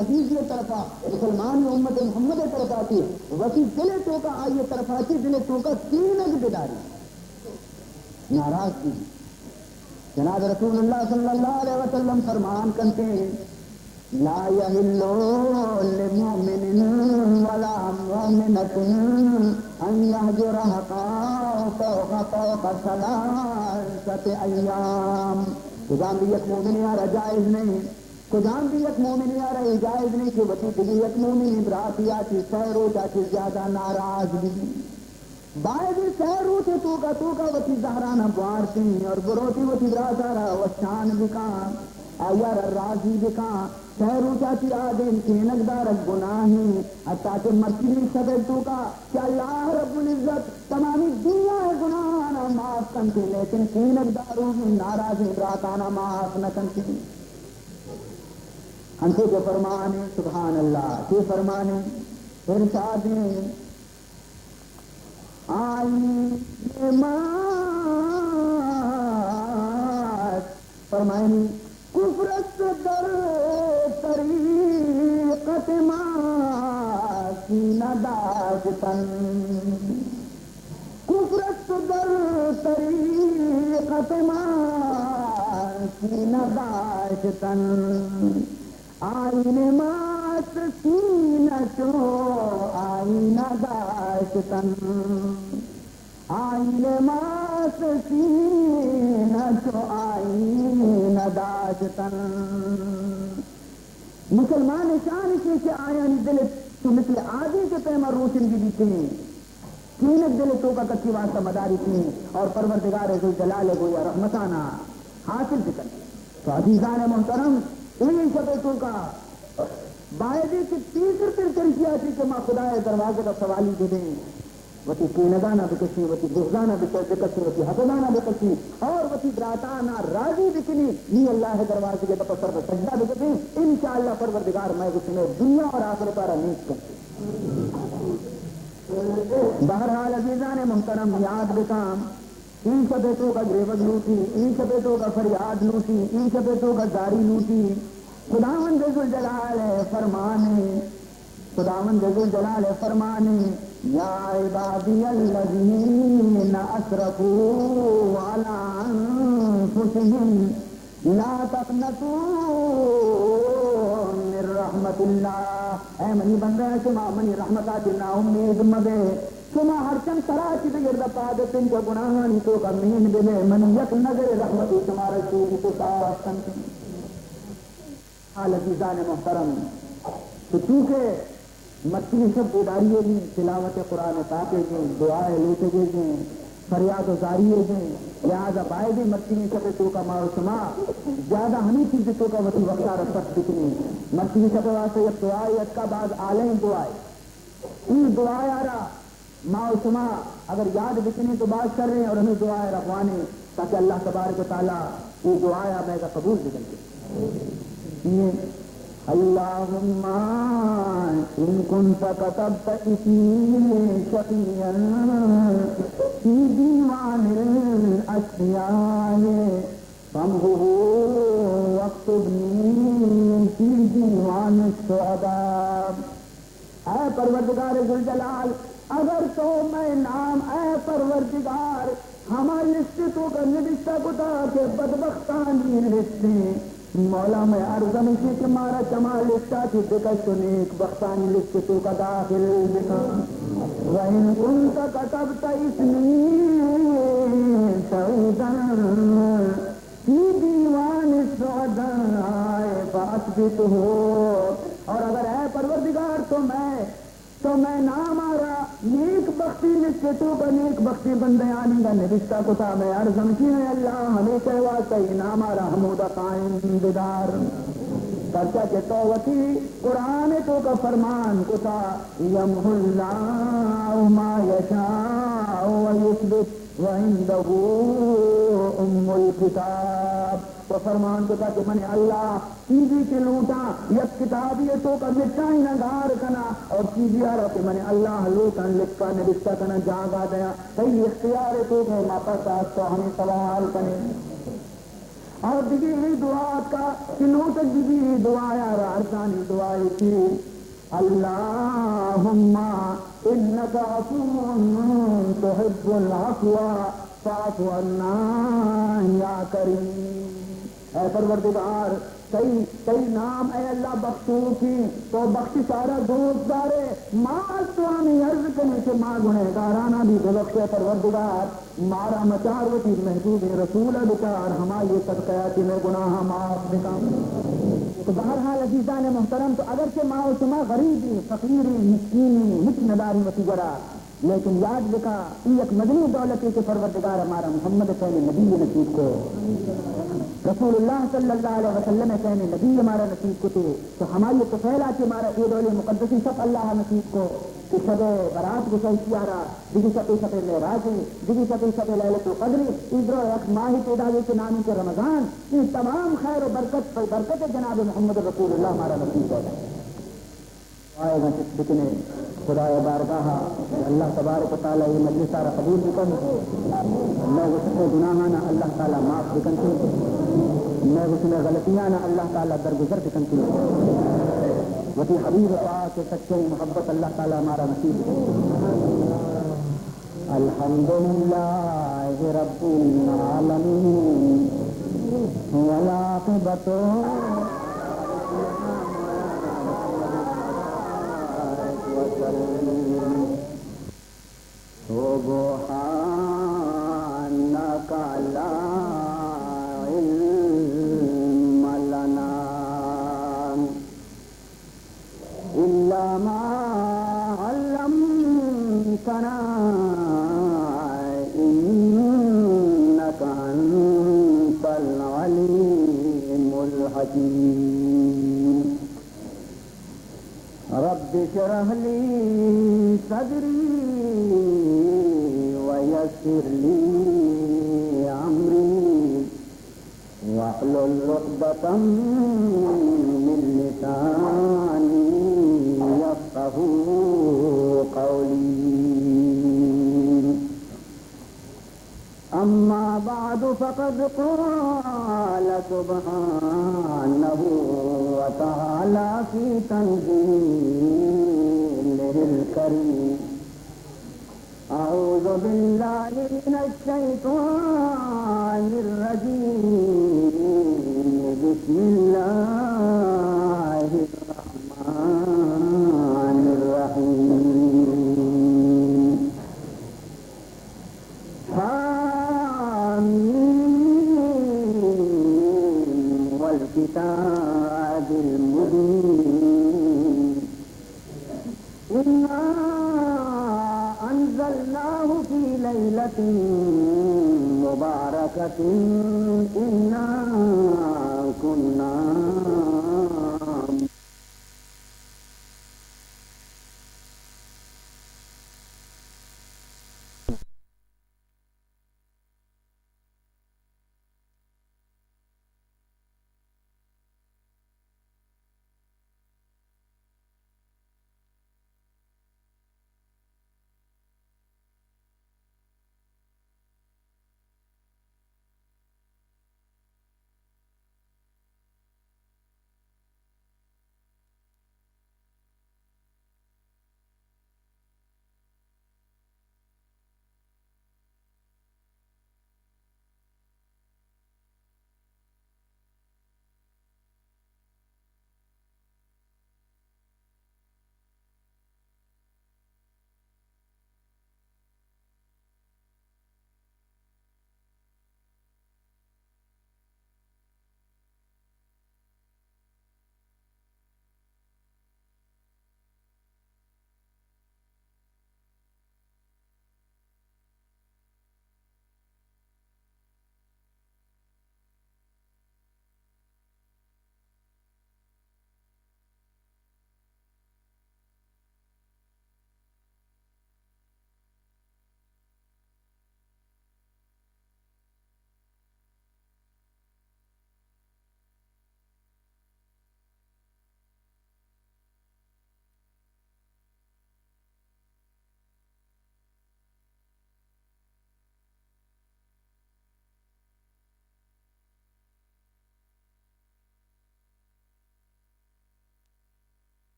عزیز یہ طرفہ مسلمان امت محمد طرفہ کی وسیع دل تو کا آئیے طرفہ کی دل تو کا تین بیداری ناراضگی. جناب رسول اللہ صلی اللہ علیہ وسلم فرمان کرتے ہیں لا يحل لمؤمن ولا مؤمنة ان يهجر فوق 3 أيام. کدام بھی یک مومن یارا جائز نہیں, کدام بھی یک مومن یارا جائز نہیں کہ وتی بھی یک مومن برات یا چیز سہرو چاچی زیادہ ناراض بھی باید سہرو تھے تو کا وتی زہرانہ بوارتی اور بروتی وتی براتارا وشان بکان آیار راضی بکان سہرو چاچی آدم کی نقدار گناہی حتیٰ کہ مرچی سبے تو کا کہ اللہ رب العزت تمامی دنیا گناہانا معاف کنتی لیکن کی نقداروں کی ناراضی براتانا معاف نہ کنتی. ہنسے جو فرمانے سبحان اللہ کے فرمانے ارشادیں آئی مات فرمائنی کفرست در طریقت ما سینہ داشتن کفرست در طریقت ما سینہ داشتن آئین مات سینہ چو آئینہ داشتن آئین مات سینہ چو آئینہ داشتن. مسلمان شان سے آیانی دل تو مثل آدھی کے پیما روشن بھی دیتے ہیں کینک دل تو کا کچی واسطہ مداری تھی اور پروردگار ذو جلال گویا رحمتانہ حاصل بھی کرتے. تو عزیزان محترم انہیں شبیتوں کا باعدی کی تیسر پر ترکیہ تھی کہ ماں خدا دروازے کا سوالی دے دیں وتی کینگانہ بکشی وتی بغضانہ بکشی وتی حسدانہ بکشی اور وتی براتانہ راضی بکنی نی اللہ دروازے کے دپسر پر سجدہ بکشی انشاءاللہ پروردگار میں اس میں دنیا اور آخرت پارا نیک کرتے. بہرحال عزیزان محترم یاد بکام این شبیتوں کا گریوگ لوٹی این شبیتوں کا فریاد لوٹی این شبیتوں کا زاری لوٹی. خداوند ذوالجلال فرمانے خداوند ذوالجلال فرمانے یا عبادی الذین اسرفوا علی انفسہم لا تقنطوا من رحمت اللہ. اے منی بندہ شما منی رحمتات نا امید مدے شما ہر چند طرح کی بگرد پادتن جو گناہانی تو کا مین بلے من یک نظر رحمتی شما رسول تو ساس کنتی. عزیزان محترم تو چونکہ مچھلی سب بیداریے گی تلاوت قرآن پاکے گی دعائیں لوٹے گی فریاد و زاریے گی لہٰذا باعث مچھلی سب تو کا ماؤ شما زیادہ ہمیں چیز تو کا وتی وقتا رفت دکھنی مچھلی سب واسطے یک دعائیں یک کا بعد عالم دعائیں ان دعائیں آ رہا ماؤ شما اگر یاد بکنے تو بات کر رہے ہیں اور ہمیں دعائیں رکھوانے تاکہ اللہ تبارک و تعالیٰ وہ دعائیں میں کا قبول نکل گئے. اللہم ان کنت کتبت اسی شقیا فی دیوان الاشیاء فامحه واکتبنی فی دیوان الشہداء. اے پروردگار ذوالجلال اگر تو میں نام اے پروردگار ہماری لسٹ تو کا نوشتہ کو تھا کہ بدبختانی لسٹیں مولا میں عرضم اسی کہ مارا چما لسٹا کی دکش تو نیک بختانی لسٹ تو کا داخل بکا وَإِن كُنْتَ كَتَبْتَ اسْمِي سَعِيدًا فِي دِيوَانِ الشُّهَدَاءِ فَأَثْبِتْهُ. اور اگر اے پروردگار تو میں نام آ رہا نیک بختی لسٹوں کا نیک بختی بندیانی کا نوشتہ کو تھا میں عرضم کی ہے اللہ ہمیشہ واسطہ نام آ رہا حمودہ قائم بیدار پرچہ کے توتی قرآن تو کا فرمان کو تھا یمحو اللہ ما یشاء ویثبت وعنده ام الکتاب. تو فرمان کو تھا کہ میں نے اللہ چیزی کے لوٹا یک کتابیتوں کا مٹائی نگار کنا اور چیزی آ رہا کہ میں نے اللہ لوٹا لکھا نبشتہ کنا جاگا دیا کئی اختیار تو کہ ماپس آج تو ہمیں سوال کریں. اور دیگی دعا کا کنوں تک دیگی دعا یا رارسانی دعائی کی اللہم انکا عفو تحب العفو فاعف عنا یا کریم۔ اے پروردگار کئی نام اے اللہ بخشو کی تو بخشی سارا دوست دارے ماں تو ہمیں عرض کرنے سے ماں گنہگارانہ بھی بخشے پروردگار مارا مچار وتی محبوب رسول بکار ہماری صدقیاتی میں گناہ معاف بکا۔ تو بہرحال عزیزان محترم تو اگرچہ ماں و شما غریبی فقیری مسکینی متنداری وتی گرا لیکن یاد رکھا ایک مدنی دولت کے پروردگار ہمارا محمد خیر نبی نصیب کو رسول اللہ صلی اللہ علیہ وسلم کہنے نبی ہمارا نصیب کو تو ہماری تو پھیلا کہ ہمارا عید مقدسی سب اللہ نصیب کو کہ شب برات گزشتی آ رہا دیگی شب معراجی دیگی شب لیلۃ القدر عید ماہ پیداوی کے نام کے رمضان یہ تمام خیر و برکت جناب محمد رسول اللہ ہمارا نصیب ہے۔ آئے گا جتنے خدا بارگاہ اللہ تبارک و تعالیٰ یہ مجلس سارا قبول بکن میں اس میں گناہانہ اللہ تعالیٰ معاف بکن کی میں اس میں غلطیاں اللہ تعالیٰ درگزر بکن کی وتی حبیب پاک کے سچے محبت اللہ تعالیٰ ہمارا نصیب بکن۔ الحمدللہ رب العالمین والعاقبۃ سبحانك لا علم لنا إلا ما علمتنا إنك أنت العليم الحكيم۔ رب اشرح لي صدري ويسر لي أمري واحلل عقدة من لساني يفقهوا قولي۔ أما بعد فقد قال سبحانه وتعالى في تنزيله الكريم أعوذ بالله من الشيطان الرجيم بسم الله الرحمن الرحيم والكتاب المبين إنا أنزلناه في ليلة مباركة إنا